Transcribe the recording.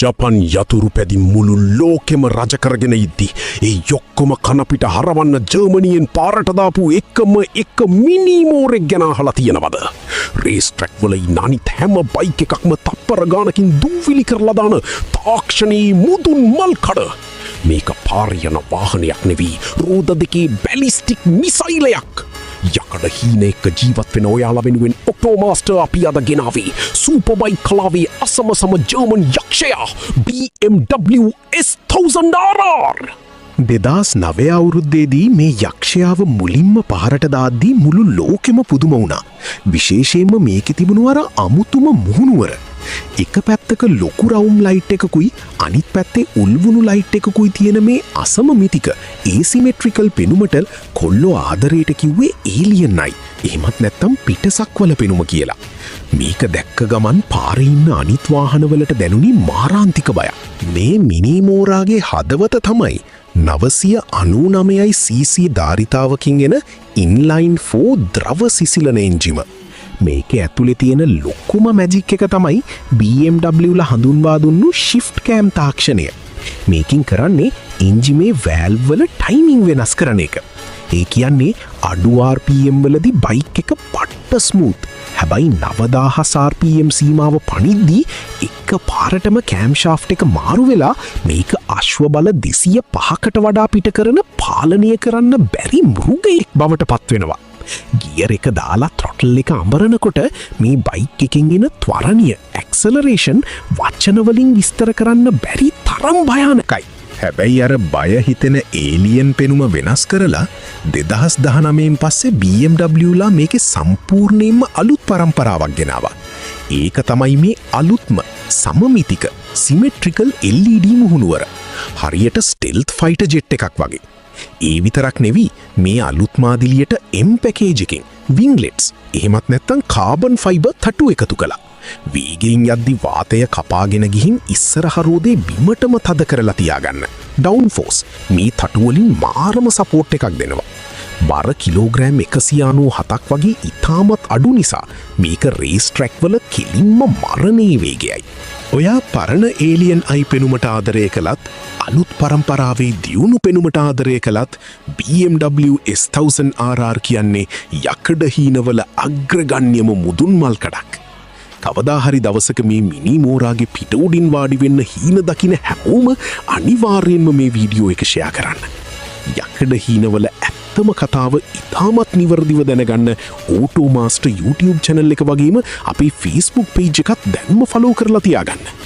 ජපන් යතුරු පැදි මුළු ලෝකෙම රජ කරගෙන ඉද්දි ඒ යොක්කොම කනපිට හරවන්න ජර්මනියෙන් පාරට දාපු එකම එක මිනි මෝරෙක් ගැන අහලා තියෙනවද? රේස් ට්‍රැක් වල ඉන්න අනිත් හැම බයික් එකක්ම තප්පර ගානකින් දූවිලි කරලා දාන තාක්ෂණී මුදුන් මල් කඩ. මේක පාරයන වාහනයක් නෙවී රෝද දෙකේ බැලිස්ටික් මිසයිලයක්. යකඩ හීන එක්ක ජීවත් වෙන ඔයාලා වෙනුවෙන් ඔක්ටෝමාස්ටර් අපි අද ගෙනාවේ සූපර්බයික් කලාවේ අසමසම ජර්මන් යක්ෂයා BMW S1000RR. 2009 අවුරුද්දේදී මේ යක්ෂයාව මුලින්ම පහරට දාද්දී මුළු ලෝකෙම පුදුම වුණා. විශේෂයෙන්ම මේකේ තිබුණු අර අමුතුම මුහුණුවර. එක පැත්තක ලොකු රවුම් ලයිට් එකකුයි අනිත් පැත්තේ උල්වුණු ලයිට් එකකුයි තියෙන මේ අසමමිතික ඒසිමෙට්‍රිකල් පෙනුමට කොල්ලෝ ආදරයට කිව්වේ ඒලියන්යි. එහෙමත් නැත්තම් පිටසක්වල පෙනුම කියලා. මේක දැක්ක ගමන් පාරේ ඉන්න අනිත් වාහනවලට දැනුනි මාරාන්තික බයක්. මේ මිනි මෝරාගේ හදවත තමයි 999cc ධාරිතාවකින් එන ඉන්ලයින් 4 ද්‍රව සිසිලන එන්ජිම. මේක ඇතුලේ තියෙන ලොකුම මැජික් එක තමයි BMW ල හඳුන්වා දුන්නු shift cam තාක්ෂණය. මේකින් කරන්නේ එන්ජිමේ වැල්ව් වල ටයිමිං වෙනස් කරන එක. ඒ කියන්නේ අඩු RPM වලදී බයික් එක පට්ට ස්මූත්. හැබැයි 9000 RPM සීමාව පනිද්දී එක පාරටම කෑම් ෂාෆ්ට් එක මාරු වෙලා මේක අශ්ව බල 205කට වඩා පිට කරන පාලනය කරන්න බැරි මෘගයෙක් බවට පත් වෙනවා. ගියර් එක දාලා ත්‍රොටල් එක අඹරනකොට මේ බයික් එකෙන් එන ත්වරණිය ඇක්සලරේෂන් වචන වලින් විස්තර කරන්න බැරි තරම් භයානකයි. හැබැයි අර බය හිතෙන ඒලියන් පෙනුම වෙනස් කරලා 2019න් පස්සේ BMW ලා මේකේ සම්පූර්ණයෙන්ම අලුත් පරම්පරාවක් ගෙනාවා. ඒක තමයි මේ අලුත්ම සමමිතික සිමෙට්‍රිකල් LED මුහුණුවර. හරියට ස්ටෙල්ත් ෆයිටර් ජෙට් එකක් වගේ. ඒ විතරක් නෙවී මේ අලුත් මාදිලියට M පැකේජ් එකකින් වින්ග්ලෙට්ස් එහෙමත් නැත්තම් කාබන් ෆයිබර් තටු එකතු කළා. වේගයෙන් යද්දි වාතය කපාගෙන ගිහින් ඉස්සරහ රෝදේ බිමටම තද කරලා තියාගන්න. ඩවුන් ෆෝස් මේ තටු වලින් මාරම සපෝට් එකක් දෙනවා. බර කිලෝග්‍රෑම් 197ක් වගේ ඉතාමත් අඩු නිසා මේක රේස් ට්‍රැක් වල කෙලින්ම මරණීය වේගයයි. ඔයා පරණ ඒලියන් අයි පෙනුමට ආදරය කළත් අලුත් පරම්පරාවේ දියුණු පෙනුමට ආදරය කළත් BMW S1000RR කියන්නේ යකඩ හීනවල අග්‍රගණ්‍යම මුදුන් මල් කඩක්. කවදා හරි දවසක මේ මිනි මෝරාගේ පිට උඩින් වාඩි වෙන්න හීන දකින්න හැමෝම අනිවාර්යෙන්ම මේ වීඩියෝ එක ෂෙයා කරන්න. යකඩ හීනවල ඇත්තම කතාව ඉතාමත් නිවැරදිව දැනගන්න ඕටෝමාස්ටර් YouTube channel එක වගේම අපේ Facebook page එකත් දැන්ම follow කරලා තියාගන්න.